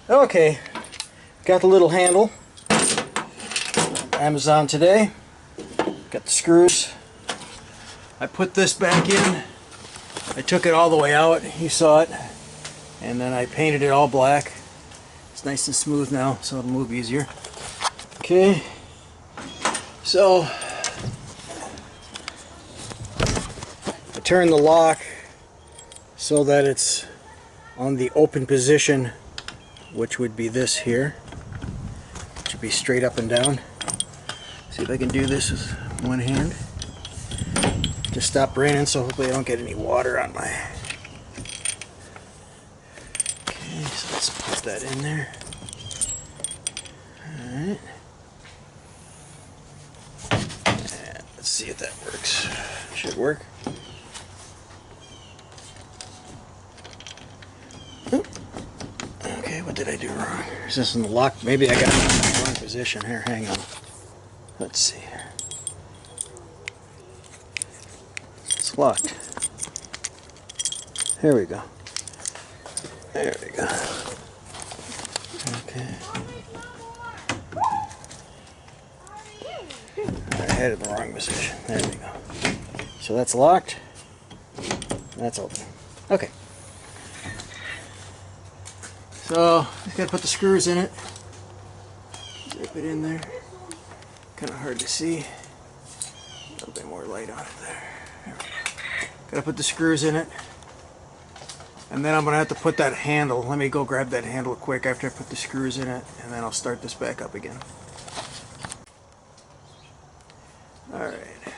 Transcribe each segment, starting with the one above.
Okay, got the little handle. Amazon today. Got the screws. I put this back in. I took it all the way out. You saw it. And then I painted it all black. It's nice and smooth now, so it'll move easier. Okay. So I turn the lock so that it's on the open position, which would be this here. It should be straight up and down. See if I can do this with one hand. Just stopped raining, so hopefully I don't get any water on my... Okay, so let's put that in there. Alright. Let's see if that works. Should work. Okay, what did I do wrong? Is this in the lock? Maybe I got it in the wrong position. Here, hang on. Let's see here. It's locked. There we go. There we go. Okay. I had it in the wrong position. There we go. So that's locked. That's open. Okay. So, just gotta put the screws in it. Zip it in there. Kind of hard to see. A little bit more light on it there. There we go. Gotta put the screws in it. And then I'm gonna have to put that handle. Let me go grab that handle quick after I put the screws in it, and then I'll start this back up again. Alright.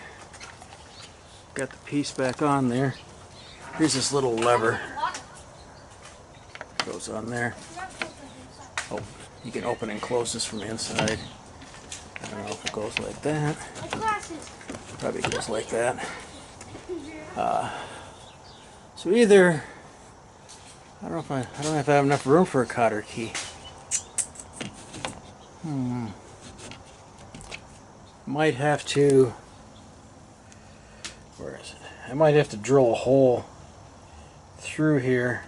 Got the piece back on there. Here's this little lever. Goes on there. Oh, you can open and close this from the inside. I don't know if it goes like that. Probably goes like that. So either I don't know if I have enough room for a cotter key. Might have to. Where is it? I might have to drill a hole through here.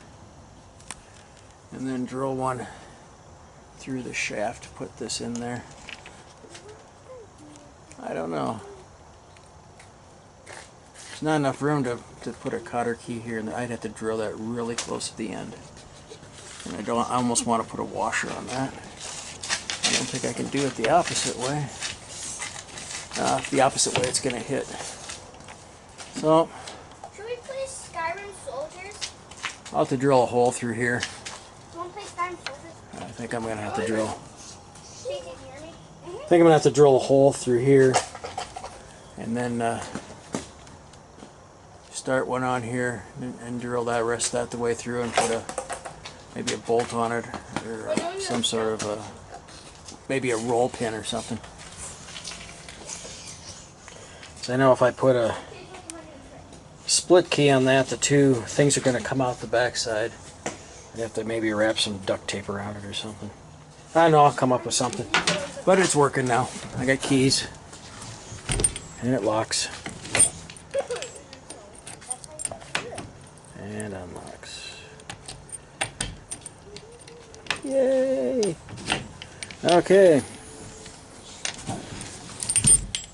And then drill one through the shaft to put this in there. I don't know. There's not enough room to put a cotter key here, and I'd have to drill that really close to the end. And I almost want to put a washer on that. I don't think I can do it the opposite way. The opposite way it's going to hit. So, should we play Skyrim Soldiers? I'll have to drill a hole through here. I think I'm going to have to drill. Can you hear me? I think I'm going to have to drill a hole through here. And then start one on here and drill that rest that the way through and put maybe a bolt on it or some sort of maybe a roll pin or something. So I know if I put a split key on that, the two things are going to come out the back side. I'd have to maybe wrap some duct tape around it or something. I don't know, I'll come up with something. But it's working now. I got keys. And it locks. And unlocks. Yay! Okay.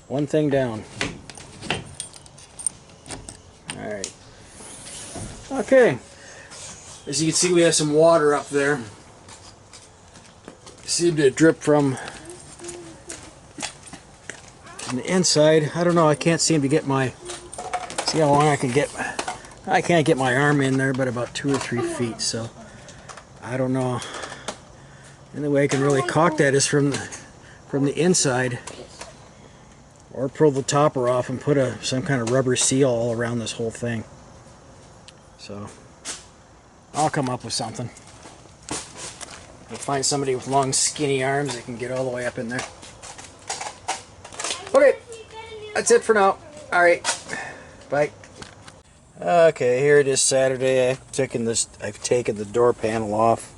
One thing down. Alright. Okay. As you can see, we have some water up there. Seemed to drip from the inside. I don't know, I can't seem to get my... See how long I can get... I can't get my arm in there, but about 2 or 3 feet, so... I don't know. The only way I can really caulk that is from the inside. Or pull the topper off and put some kind of rubber seal all around this whole thing. So... I'll come up with something. I'll find somebody with long, skinny arms that can get all the way up in there. Okay, that's it for now. Alright, bye. Okay, here it is Saturday. I've taken the door panel off.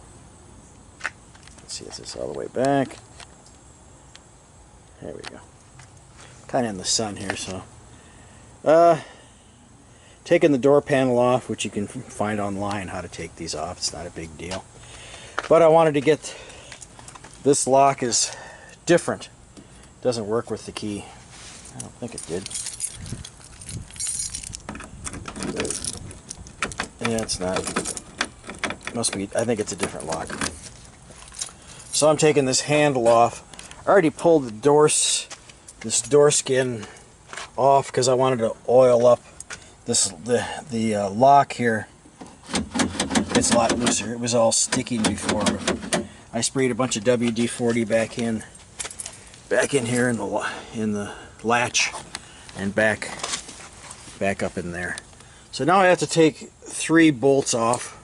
Let's see, is this all the way back? There we go. Kind of in the sun here, so. Taking the door panel off, which you can find online how to take these off. It's not a big deal. But I wanted to get this lock is different. Doesn't work with the key. I don't think it did. Yeah, it's not. Must be. I think it's a different lock. So I'm taking this handle off. I already pulled this door skin off because I wanted to oil up the lock here. It's a lot looser. It was all sticking before. I sprayed a bunch of WD-40 back in here in the latch and back up in there. So now I have to take 3 bolts off.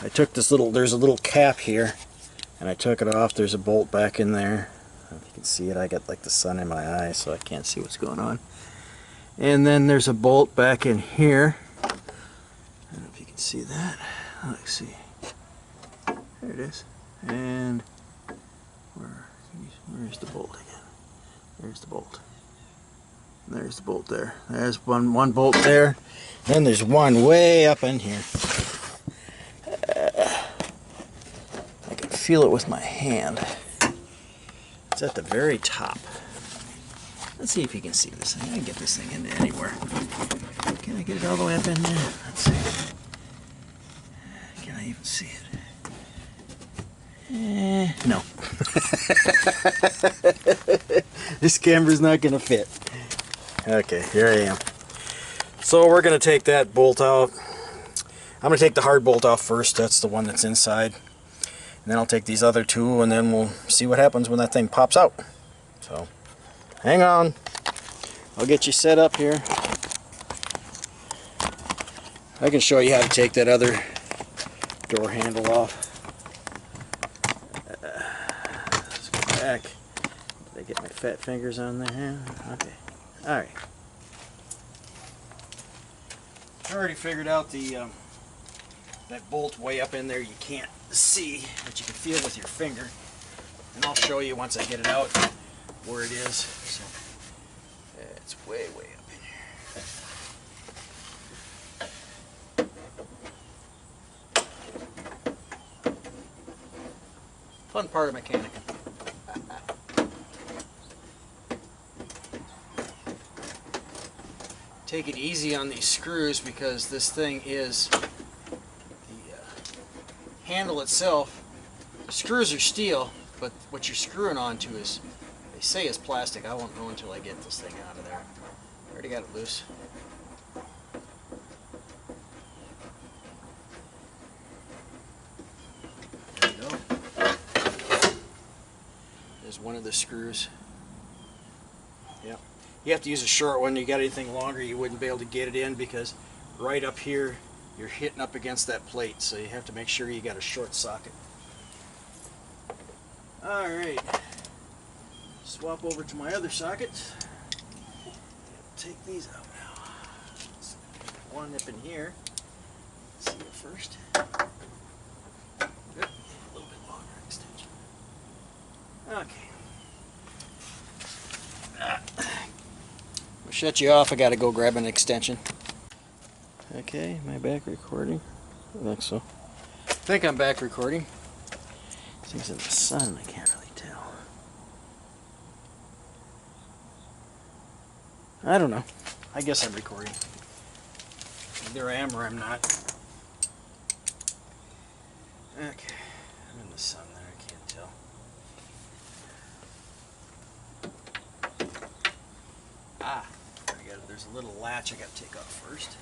I took this there's a little cap here, and I took it off. There's a bolt back in there. I don't know if you can see it. I got like the sun in my eyes, so I can't see what's going on. And then there's a bolt back in here. I don't know if you can see that. Let's see. There it is. And where's the bolt again? There's the bolt. And there's the bolt there. There's one bolt there. Then there's one way up in here. I can feel it with my hand. It's at the very top. Let's see if you can see this thing. I can get this thing into anywhere. Can I get it all the way up in there? Let's see. Can I even see it? No. This camera's not going to fit. Okay, here I am. So we're going to take that bolt out. I'm going to take the hard bolt off first. That's the one that's inside. And then I'll take these other 2, and then we'll see what happens when that thing pops out. So, hang on. I'll get you set up here. I can show you how to take that other door handle off. Let's go back. Did I get my fat fingers on there? Okay. Alright. I already figured out that bolt way up in there you can't see, but you can feel with your finger. And I'll show you once I get it out where it is. So, it's way up in here. Fun part of mechanicing. Take it easy on these screws because this thing is the handle itself. The screws are steel, but what you're screwing onto is, they say, is plastic. I won't know until I get this thing out of there. I already got it loose. There you go. There's one of the screws. Yep. You have to use a short one. You got anything longer, you wouldn't be able to get it in because right up here you're hitting up against that plate, so you have to make sure you got a short socket. Alright, swap over to my other sockets. Take these out now. One up in here. Let's see it first. Good. A little bit longer extension. Okay. I'll shut you off. I gotta go grab an extension. Okay, am I back recording? I think so. I think I'm back recording. Things in the sun, I can't really tell. I don't know. I guess I'm recording. Either I am or I'm not. Okay, I'm in the sun there, I can't tell. There's a little latch I got to take off first.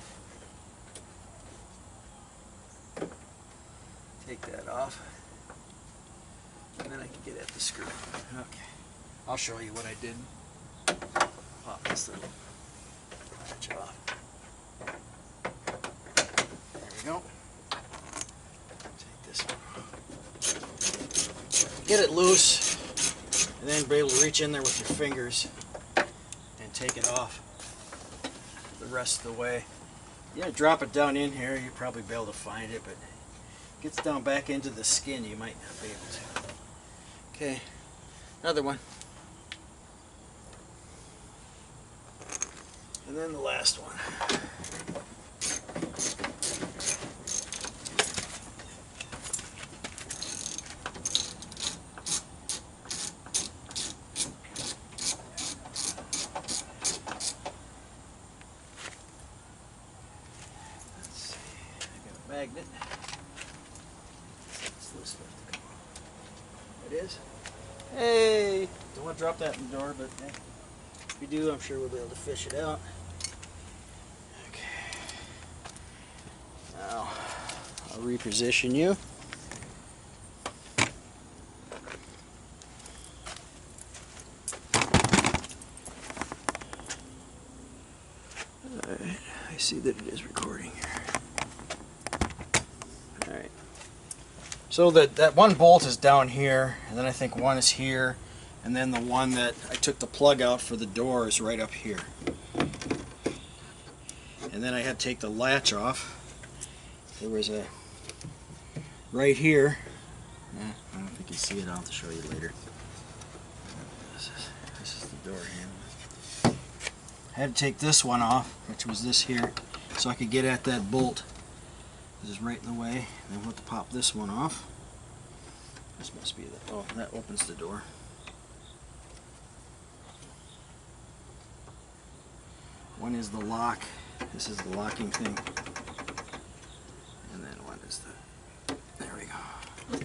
Take that off. And then I can get at the screw. Okay. I'll show you what I did. Pop this little latch off. There we go. Take this one. Get it loose, and then be able to reach in there with your fingers and take it off the rest of the way. Yeah, drop it down in here. You'll probably be able to find it, but it gets down back into the skin. You might not be able to. Okay, another one. And then the last one. magnet. It's loose enough to come off. It is. Hey! Don't want to drop that in the door, but if we do, I'm sure we'll be able to fish it out. Okay. Now, I'll reposition you. Alright, I see that it is recording here. Alright. So that one bolt is down here, and then I think one is here, and then the one that I took the plug out for the door is right up here. And then I had to take the latch off. There was a right here. I don't know if you can see it. I'll have to show you later. This is the door handle. I had to take this one off, which was this here, so I could get at that bolt. This is right in the way. Then we'll have to pop this one off. This must be the, oh, that opens the door. One is the lock. This is the locking thing. And then one is the, there we go. Let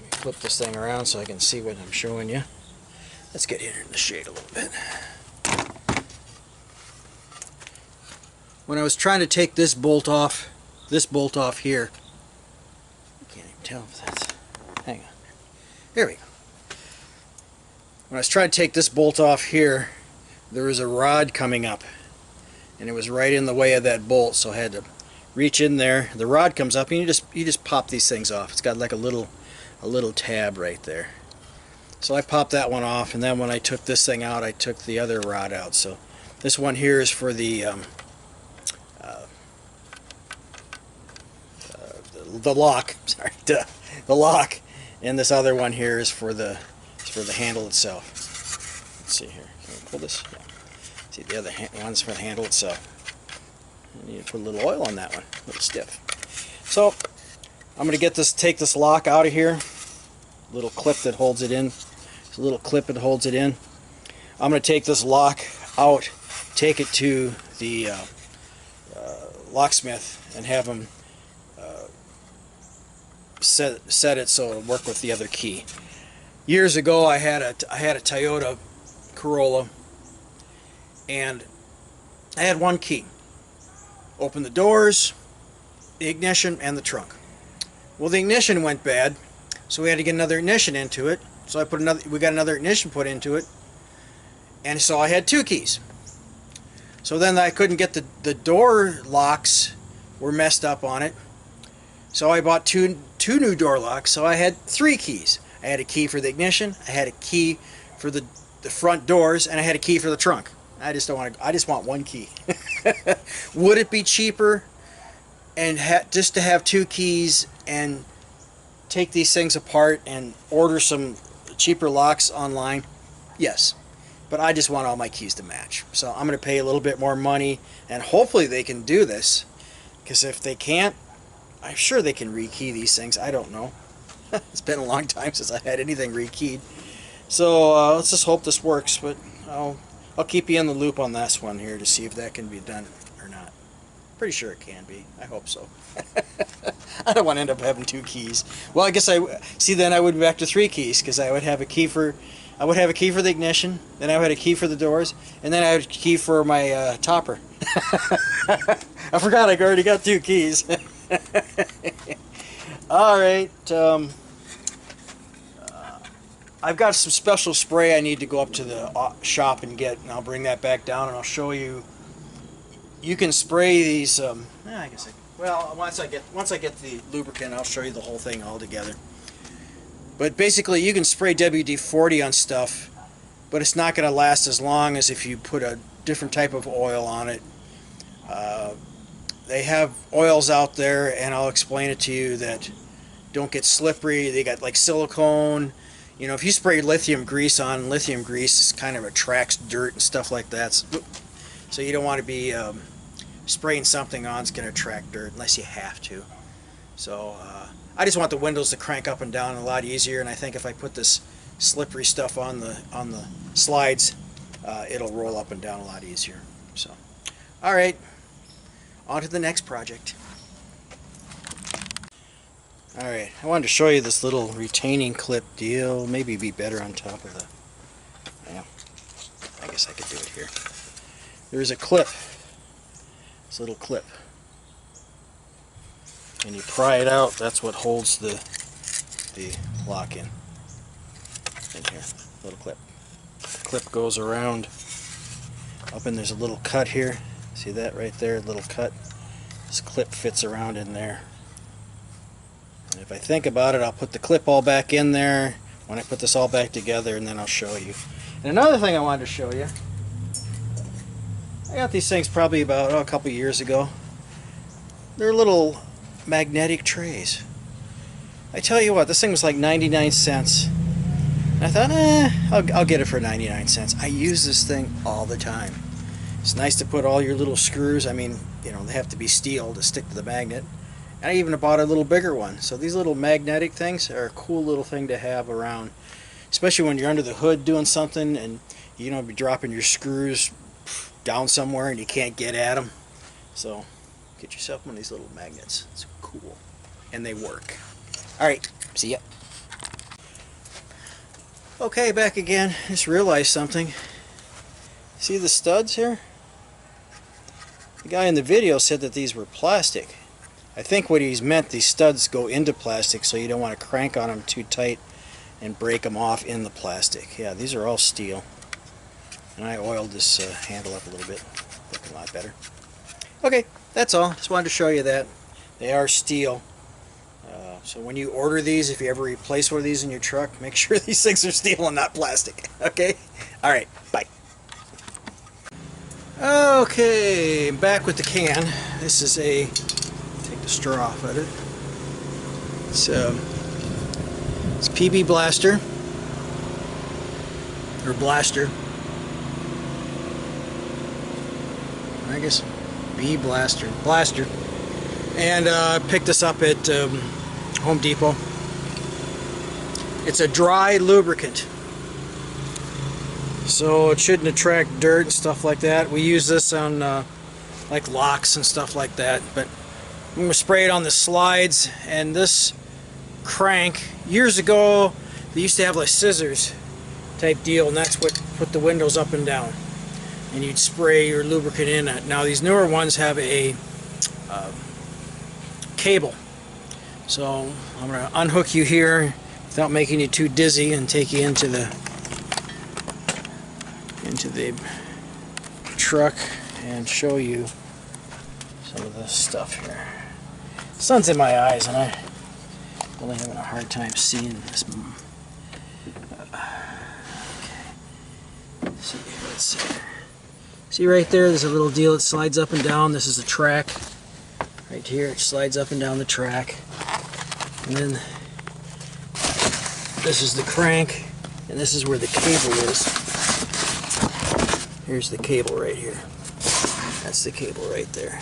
me flip this thing around so I can see what I'm showing you. Let's get here in the shade a little bit. When I was trying to take this bolt off here, I can't even tell if that's, hang on, there we go. When I was trying to take this bolt off here, there was a rod coming up, and it was right in the way of that bolt, so I had to reach in there. The rod comes up, and you just pop these things off. It's got like a little tab right there. So I popped that one off, and then when I took this thing out, I took the other rod out. So this one here is for the lock. Sorry, the lock, and this other one here is for the handle itself. Let's see here. Can I pull this? Yeah. See, the other one's for the handle itself. I need to put a little oil on that one. A little stiff. So I'm going to take this lock out of here. Little clip that holds it in. It's a little clip that holds it in. I'm going to take this lock out, take it to the locksmith, and have him set it so it'll work with the other key. Years ago, I had a Toyota Corolla, and I had one key. Open the doors, the ignition, and the trunk. Well, the ignition went bad, so we had to get another ignition into it. So we got another ignition put into it, and so I had two keys. So then I couldn't get the door locks were messed up on it. So I bought two new door locks, so I had three keys. I had a key for the ignition, I had a key for the front doors, and I had a key for the trunk. I just want one key. Would it be cheaper and just to have two keys and take these things apart and order some cheaper locks online? Yes. But I just want all my keys to match. So I'm going to pay a little bit more money, and hopefully they can do this, because if they can't, I'm sure they can rekey these things. I don't know. It's been a long time since I had anything rekeyed. So let's just hope this works, but I'll keep you in the loop on this one here to see if that can be done or not. Pretty sure it can be. I hope so. I don't want to end up having two keys. Well, I guess then I would be back to three keys, because I would have a key for the ignition, then I would have a key for the doors, and then I had a key for my topper. I forgot I already got two keys. Alright, I've got some special spray I need to go up to the shop and get, and I'll bring that back down and I'll show you. You can spray these, I guess once I get the lubricant, I'll show you the whole thing all together. But basically, you can spray WD-40 on stuff, but it's not going to last as long as if you put a different type of oil on it. They have oils out there, and I'll explain it to you, that don't get slippery. They got like silicone. You know, if you spray lithium grease on, lithium grease kind of attracts dirt and stuff like that. So you don't want to be spraying something on that's going to attract dirt unless you have to. So I just want the windows to crank up and down a lot easier, and I think if I put this slippery stuff on the slides, it'll roll up and down a lot easier. So, all right. on to the next project. Alright, I wanted to show you this little retaining clip deal. Maybe be better on top of the... Yeah, I guess I could do it here. There's a clip. This little clip. And you pry it out, that's what holds the lock in here. Little clip. The clip goes around up, and there's a little cut here. See that right there? Little cut. This clip fits around in there. And if I think about it, I'll put the clip all back in there when I put this all back together, and then I'll show you. And another thing I wanted to show you, I got these things probably about a couple years ago. They're little magnetic trays. I tell you what, this thing was like 99 cents. And I thought, I'll get it for 99 cents. I use this thing all the time. It's nice to put all your little screws, I mean, you know, they have to be steel to stick to the magnet. And I even bought a little bigger one. So these little magnetic things are a cool little thing to have around, especially when you're under the hood doing something and you know, be dropping your screws down somewhere and you can't get at them. So get yourself one of these little magnets. It's cool. And they work. Alright, see ya. Okay, back again. Just realized something. See the studs here? The guy in the video said that these were plastic. I think what he's meant, these studs go into plastic, so you don't want to crank on them too tight and break them off in the plastic. Yeah, these are all steel. And I oiled this handle up a little bit. Looking a lot better. Okay, that's all. Just wanted to show you that. They are steel. So when you order these, if you ever replace one of these in your truck, make sure these things are steel and not plastic. Okay? Alright, bye. Okay, back with the can. This is a... Take the straw off of it. It's PB Blaster. Or Blaster. I guess B Blaster. Blaster. And I picked this up at Home Depot. It's a dry lubricant, so it shouldn't attract dirt and stuff like that. We use this on like locks and stuff like that, but I'm going to spray it on the slides. And this crank, years ago they used to have like scissors type deal, and that's what put the windows up and down, and you'd spray your lubricant in it. Now these newer ones have a cable. So I'm going to unhook you here without making you too dizzy and take you into the truck and show you some of this stuff here. The sun's in my eyes and I'm really having a hard time seeing this. Let's see. See right there, there's a little deal that slides up and down. This is the track. Right here, it slides up and down the track. And then this is the crank, and this is where the cable is. Here's the cable right here. That's the cable right there.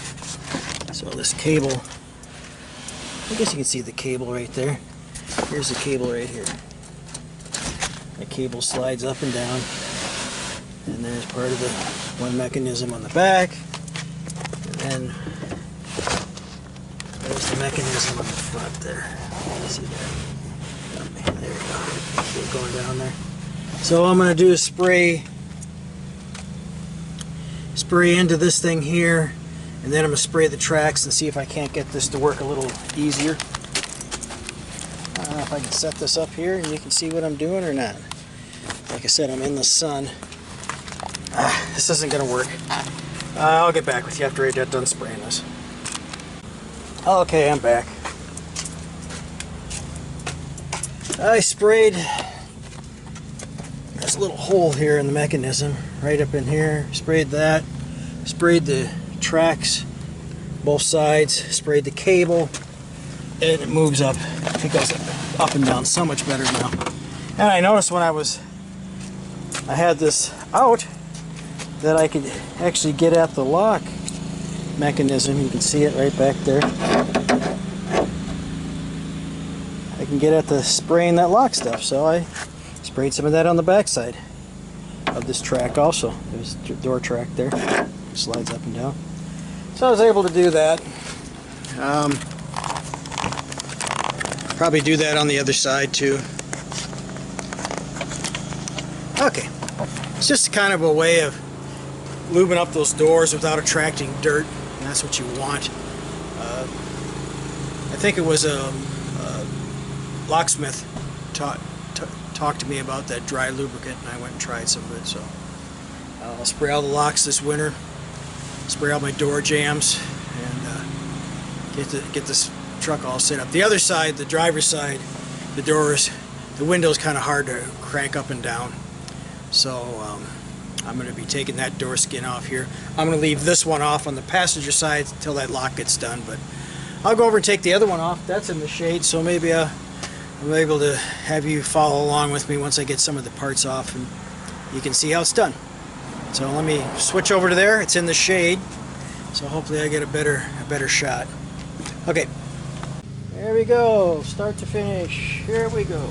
So this cable, I guess you can see the cable right there. Here's the cable right here. The cable slides up and down, and there's part of the one mechanism on the back, and then there's the mechanism on the front there. You see that? There we go. See it going down there. So all I'm going to do is spray into this thing here, and then I'm going to spray the tracks and see if I can't get this to work a little easier. I don't know if I can set this up here and you can see what I'm doing or not. Like I said, I'm in the sun. This isn't going to work. I'll get back with you after I get done spraying this. Okay, I'm back. I sprayed this little hole here in the mechanism, right up in here. Sprayed that. Sprayed the tracks, both sides. Sprayed the cable, and it moves up. It goes up and down so much better now. And I noticed when I had this out, that I could actually get at the lock mechanism. You can see it right back there. I can get at the spraying that lock stuff, so I sprayed some of that on the back side of this track also. There's the door track there. It slides up and down. So I was able to do that. Probably do that on the other side too. Okay, it's just kind of a way of lubing up those doors without attracting dirt, and that's what you want. I think it was a locksmith talked to me about that dry lubricant, and I went and tried some of it. So I'll spray all the locks this winter, spray all my door jambs, and get this truck all set up. The other side, the driver's side, the doors, the window's kind of hard to crank up and down. So I'm going to be taking that door skin off here. I'm going to leave this one off on the passenger side until that lock gets done, but I'll go over and take the other one off. That's in the shade, so maybe I'm able to have you follow along with me once I get some of the parts off, and you can see how it's done. So let me switch over to there. It's in the shade, so hopefully I get a better shot. Okay, there we go, start to finish. Here we go.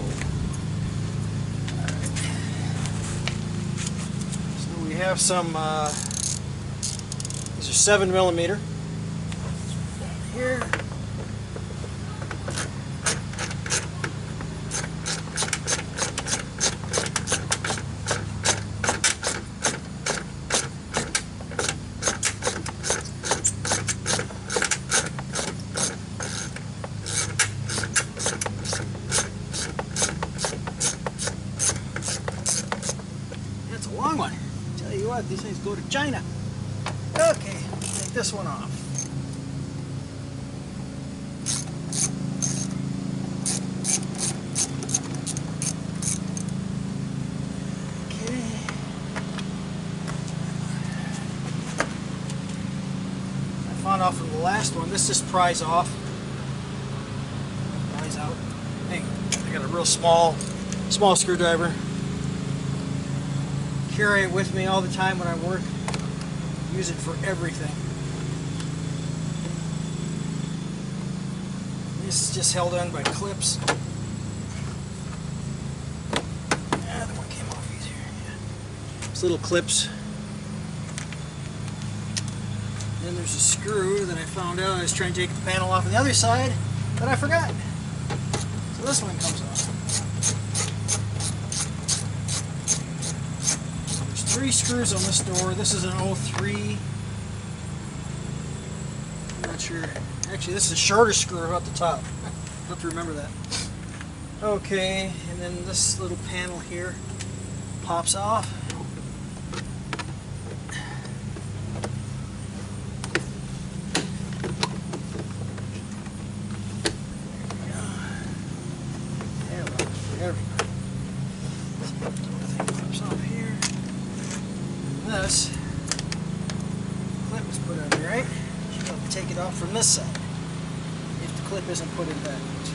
So we have some. These are 7mm. Here. That's a long one. Tell you what, these things go to China. Okay, take this one off. Found off from the last one. This just pries off. Pries out. Hey, I got a real small screwdriver. Carry it with me all the time when I work. Use it for everything. This is just held on by clips. Yeah, the one came off easier. Yeah. These little clips. Then there's a screw that I found out. I was trying to take the panel off on the other side, but I forgot. So this one comes off. So there's 3 screws on this door. This is an 03. I'm not sure. Actually, this is a shorter screw at the top. I have to remember that. Okay, and then this little panel here pops off. There we go. Pops off here. This clip is put on there, right? You have to take it off from this side if the clip isn't put in backwards.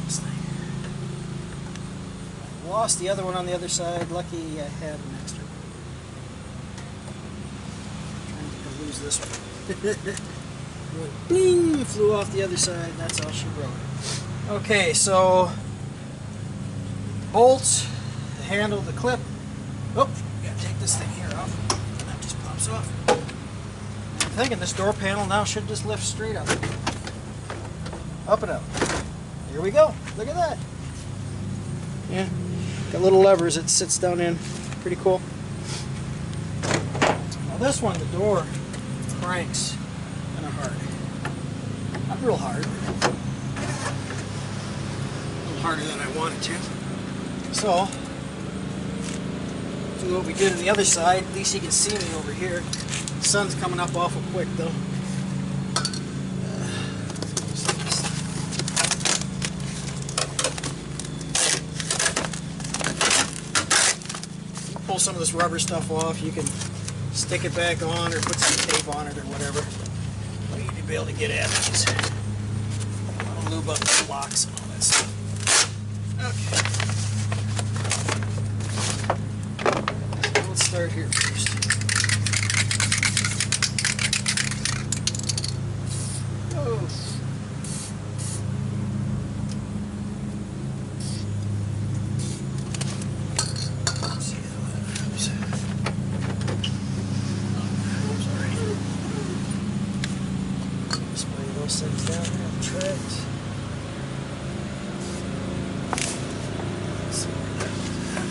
This thing. I lost the other one on the other side. Lucky I had an extra. I'm trying to lose this one. Went bing, flew off the other side, and that's all she broke. Okay, so bolts, the handle, the clip. Oh, gotta take this thing here off. That just pops off. I'm thinking this door panel now should just lift straight up. Up and up. Here we go. Look at that. Yeah, got little levers it sits down in. Pretty cool. Now this one, the door cranks kind of hard. Not real hard. A little harder than I wanted to. So, do what we did on the other side. At least you can see me over here. The sun's coming up awful quick though. Pull some of this rubber stuff off. You can stick it back on or put some tape on it or whatever. You need to be able to get at these. I'll lube up the locks and all that stuff. Okay. So let's start here first. Oh. this thing's down here on the tracks. Let's see where that one's at.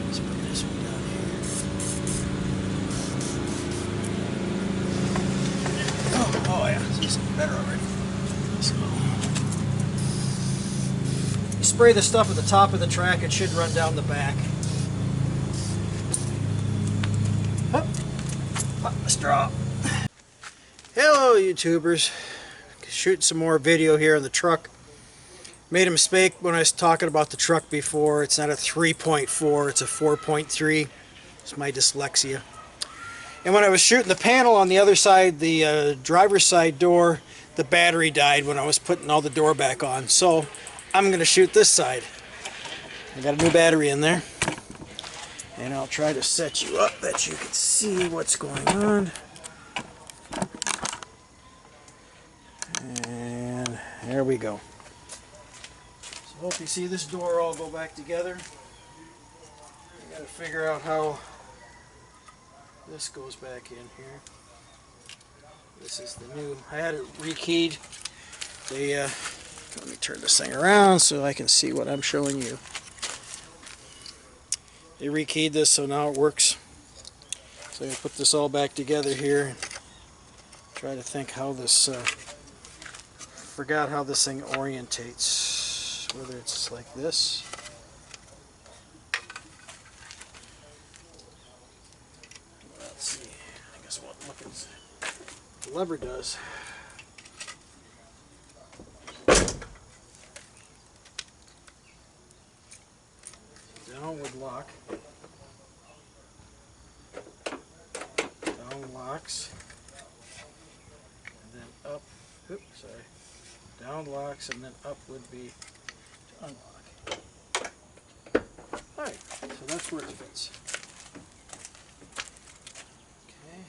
Let's bring this one down here. Oh yeah, see something better already. So, you spray the stuff at the top of the track, it should run down the back. Up, pop the straw. Hello YouTubers, shooting some more video here on the truck. Made a mistake when I was talking about the truck before. It's not a 3.4, it's a 4.3. It's my dyslexia. And when I was shooting the panel on the other side, the driver's side door, the battery died when I was putting all the door back on. So I'm going to shoot this side. I got a new battery in there. And I'll try to set you up that you can see what's going on. And there we go. So hope you see this door all go back together. I got to figure out how this goes back in here. This is the new. I had it rekeyed. Let me turn this thing around so I can see what I'm showing you. They rekeyed this so now it works. So I put this all back together here and try to think how this. Forgot how this thing orientates. Whether it's like this. Let's see. I guess what the lever does. Downward lock. Down locks. And then up. Oops, sorry. Down locks and then up would be to unlock. Alright, so that's where it fits. Okay.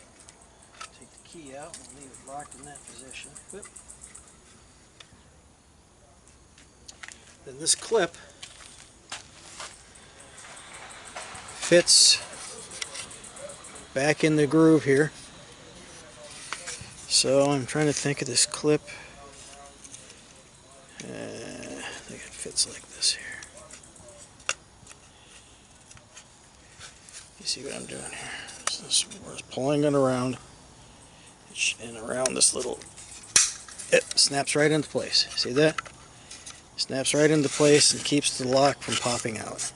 Take the key out and leave it locked in that position. Oop. Then this clip fits back in the groove here. So I'm trying to think of this clip. I think it fits like this here. You see what I'm doing here? So we're pulling it around and around this little. It snaps right into place. See that? Snaps right into place and keeps the lock from popping out.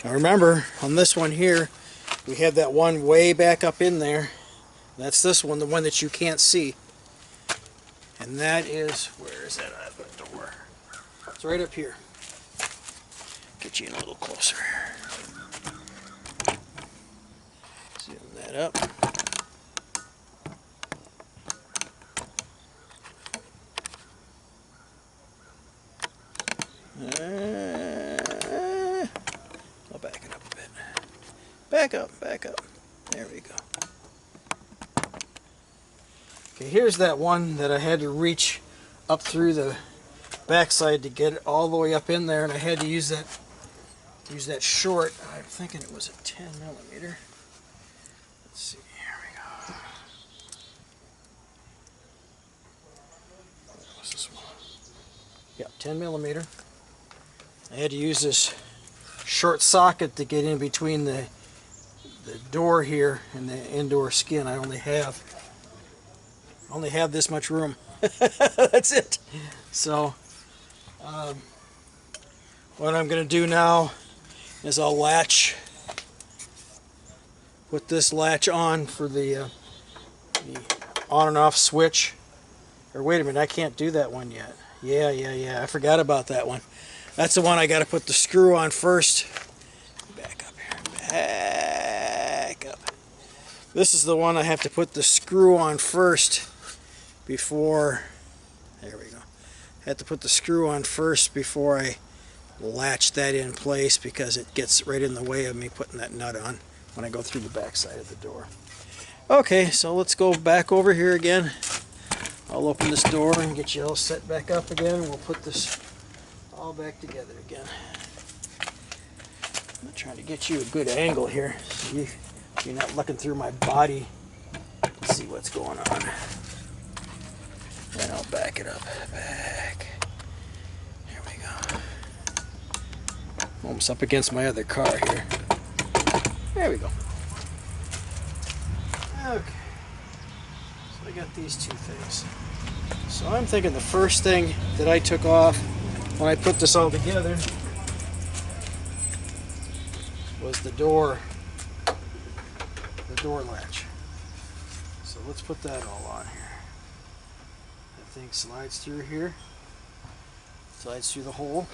Now remember, on this one here, we have that one way back up in there. That's this one, the one that you can't see. And that is, where is that at the door? It's right up here. Get you in a little closer. Zoom that up. I'll back it up a bit. Back up, back up. There we go. Okay, here's that one that I had to reach up through the backside to get it all the way up in there, and I had to use that short. I'm thinking it was a 10 millimeter. Let's see, here we go. What's this one? Yeah, 10 millimeter. I had to use this short socket to get in between the door here and the indoor skin. I only have this much room. That's it. So what I'm going to do now is I'll put this latch on for the on and off switch. Or wait a minute, I can't do that one yet. Yeah, I forgot about that one. That's the one I got to put the screw on first. Back up here, back up. This is the one I have to put the screw on first before, there we go. I have to put the screw on first before I latch that in place because it gets right in the way of me putting that nut on when I go through the back side of the door. Okay, so let's go back over here again. I'll open this door and get you all set back up again, and we'll put this all back together again. I'm trying to get you a good angle here so you're not looking through my body to see what's going on. And I'll back it up. Back. Here we go. Almost up against my other car here. There we go. Okay. So I got these two things. So I'm thinking the first thing that I took off when I put this all together was the door latch. So let's put that all on here. That thing slides through here. Slides through the hole.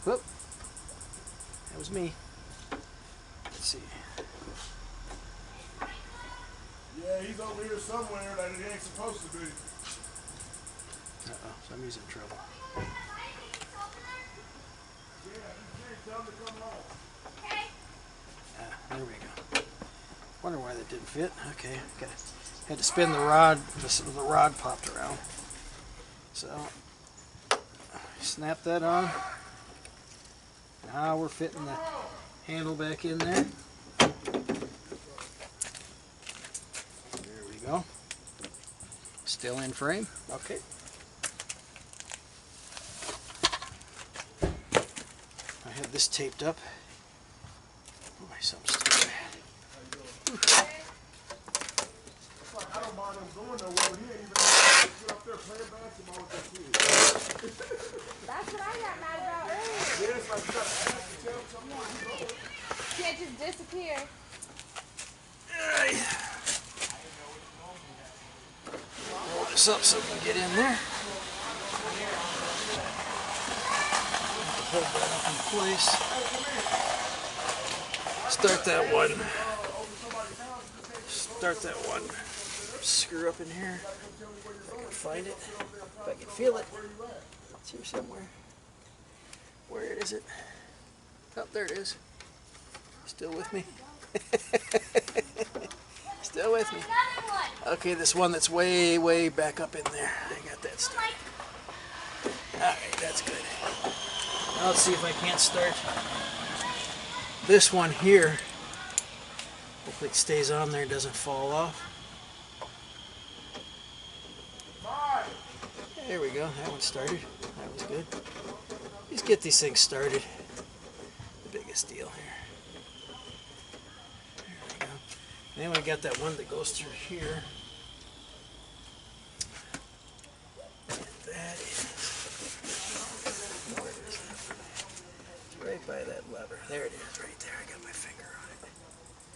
Whoop. That was me. Let's see. Yeah, he's over here somewhere that he ain't supposed to be. Uh-oh, somebody's in trouble. Yeah, you can't tell him to come home. There we go. Wonder why that didn't fit. Okay, had to spin the rod. The rod popped around. So snap that on. Now we're fitting the handle back in there. There we go. Still in frame. Okay. I have this taped up. Oh, my son's still bad. I don't mind him going nowhere. He ain't even sit up there playing basketball with that kid. That's what I got mad about earlier. Yeah, it's like you got to ask to tell him something. Can't just disappear. Roll this up so we can get in there. Hold that up in place. Start that one. Start that one. Screw up in here. If I can find it. If I can feel it. It's here somewhere. Where is it? Oh, there it is. Still with me? Still with me? Another one. Okay, this one that's way, way back up in there. I got that stuff. Alright, that's good. Now let's see if I can't start this one here. Hopefully it stays on there and doesn't fall off. There we go, that one started. That was good. Just get these things started. The biggest deal here. There we go. And then we got that one that goes through here. And that is, where is it? It's right by that lever. There it is, right there. I got my finger on it.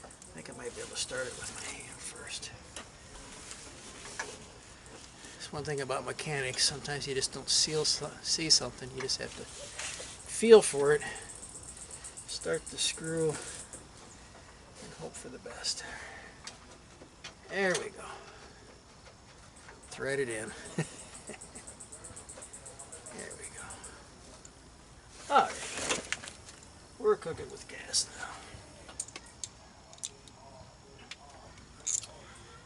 I think I might be able to start it with my hand first. That's one thing about mechanics. Sometimes you just don't see something. You just have to feel for it. Start the screw and hope for the best. There we go. Thread it in. There we go. Alright. We're cooking with gas now.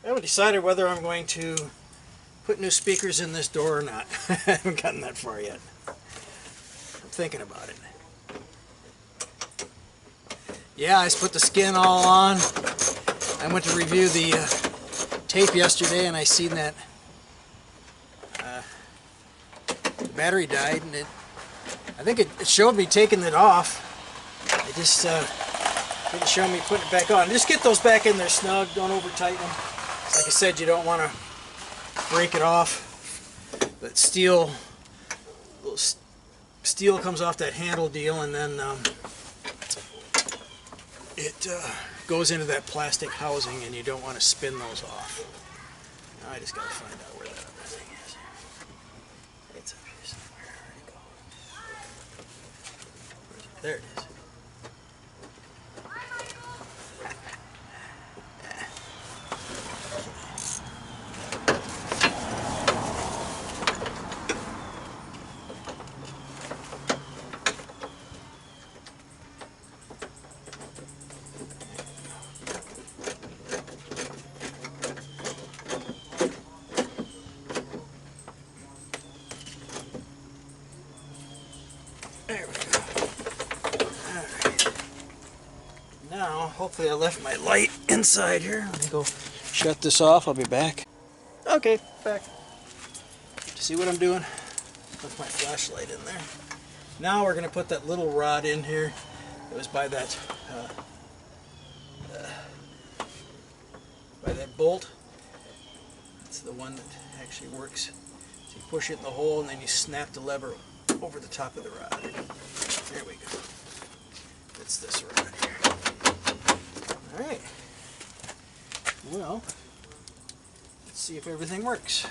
I haven't decided whether I'm going to put new speakers in this door or not. I haven't gotten that far yet. I'm thinking about it. Yeah, I just put the skin all on. I went to review the tape yesterday and I seen that the battery died, and I think it showed me taking it off. It just didn't show me putting it back on. Just get those back in there snug. Don't over tighten them. Like I said, you don't want to break it off. But steel comes off that handle deal, and then it goes into that plastic housing, and you don't want to spin those off. Now I just got to find out where that other thing is. It's up here somewhere. Where'd it go? There it is. There we go. Alright. Now, hopefully I left my light inside here. Let me go shut this off. I'll be back. Okay, back. See what I'm doing? Put my flashlight in there. Now we're going to put that little rod in here. It was by that bolt. It's the one that actually works. So you push it in the hole and then you snap the lever over the top of the rod. There we go. It's this rod here. Alright. Well, let's see if everything works.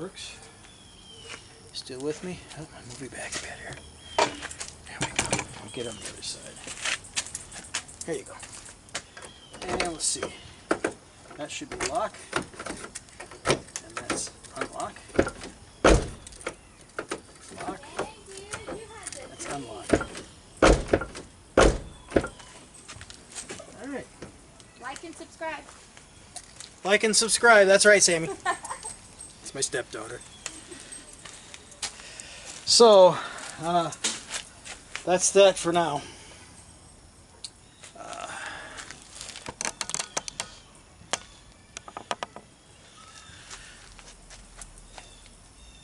Works. Still with me? Oh, move you back a bit here. There we go. I'll get on the other side. There you go. And let's see. That should be lock. And that's unlock. Lock. That's unlock. Alright. Like and subscribe. Like and subscribe. That's right, Sammy. That's my stepdaughter. So, that's that for now.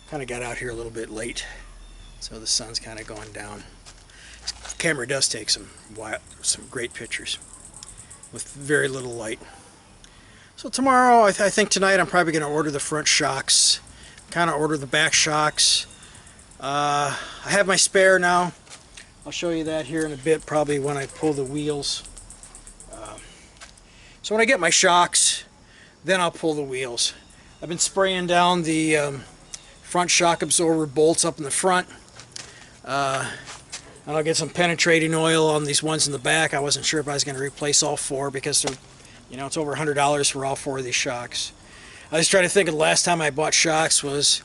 Kind of got out here a little bit late, so the sun's kind of going down. The camera does take some great pictures with very little light. So tomorrow, I think tonight, I'm probably going to order the front shocks, kind of order the back shocks. I have my spare now. I'll show you that here in a bit, probably when I pull the wheels. So when I get my shocks, then I'll pull the wheels. I've been spraying down the front shock absorber bolts up in the front. And I'll get some penetrating oil on these ones in the back. I wasn't sure if I was going to replace all four because they're, you know, it's over $100 for all four of these shocks. I was trying to think of the last time I bought shocks was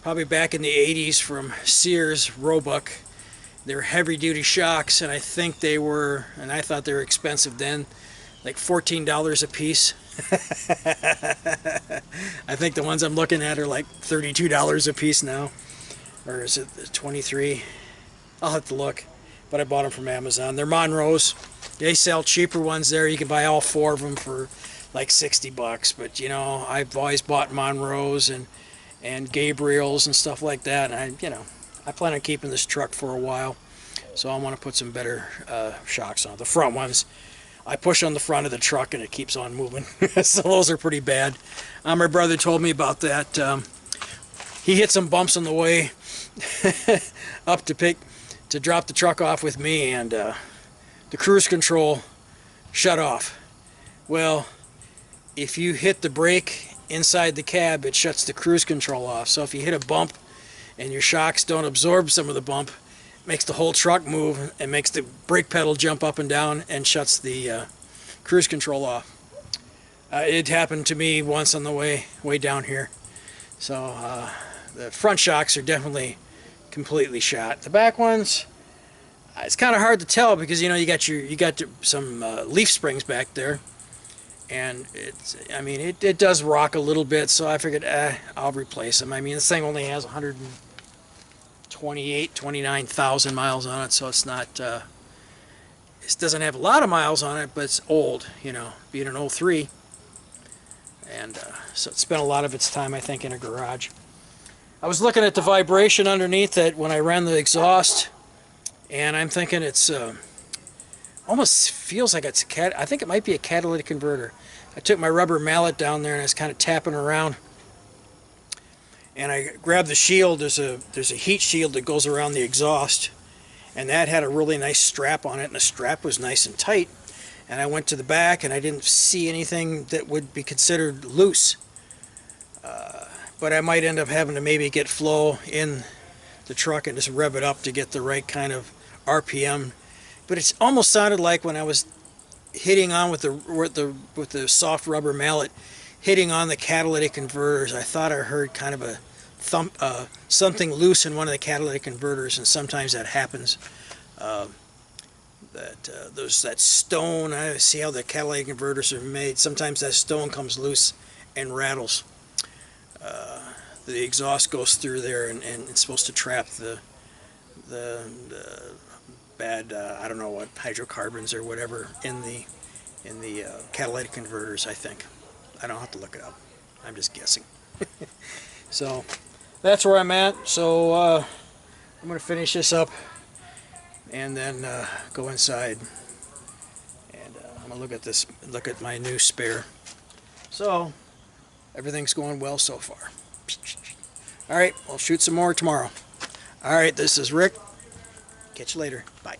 probably back in the 80s from Sears Roebuck. They were heavy duty shocks, and I think they were, and I thought they were expensive then, like $14 a piece. I think the ones I'm looking at are like $32 a piece now. Or is it 23? I'll have to look. But I bought them from Amazon. They're Monroes. They sell cheaper ones there. You can buy all four of them for like 60 bucks. But you know, I've always bought Monroes and Gabriels and stuff like that. And I plan on keeping this truck for a while. So I want to put some better shocks on. The front ones, I push on the front of the truck and it keeps on moving. So those are pretty bad. My brother told me about that. He hit some bumps on the way up to drop the truck off with me, and the cruise control shut off. Well, if you hit the brake inside the cab, it shuts the cruise control off. So if you hit a bump and your shocks don't absorb some of the bump, it makes the whole truck move and makes the brake pedal jump up and down and shuts the cruise control off. It happened to me once on the way down here. So the front shocks are definitely completely shot. The back ones, it's kind of hard to tell because you got some leaf springs back there, and it does rock a little bit. So I figured I'll replace them. I mean, this thing only has 29,000 miles on it, so it's not. It doesn't have a lot of miles on it, but it's old. You know, being an 03, and so it spent a lot of its time, I think, in a garage. I was looking at the vibration underneath it when I ran the exhaust, and I'm thinking it's almost feels like it's I think it might be a catalytic converter. I took my rubber mallet down there and I was kind of tapping around, and I grabbed the shield. There's a heat shield that goes around the exhaust, and that had a really nice strap on it, and the strap was nice and tight. And I went to the back and I didn't see anything that would be considered loose. But I might end up having to maybe get flow in the truck and just rev it up to get the right kind of RPM. But it almost sounded like when I was hitting on with the soft rubber mallet, hitting on the catalytic converters, I thought I heard kind of a thump, something loose in one of the catalytic converters, and sometimes that happens. There's that stone. I see how the catalytic converters are made. Sometimes that stone comes loose and rattles. The exhaust goes through there, and it's supposed to trap the bad I don't know what, hydrocarbons or whatever in the catalytic converters, I think. I don't have to look it up. I'm just guessing. So that's where I'm at. So I'm going to finish this up and then go inside. And I'm going to look at my new spare. So everything's going well so far. All right, I'll shoot some more tomorrow. All right, this is Rick. Catch you later. Bye.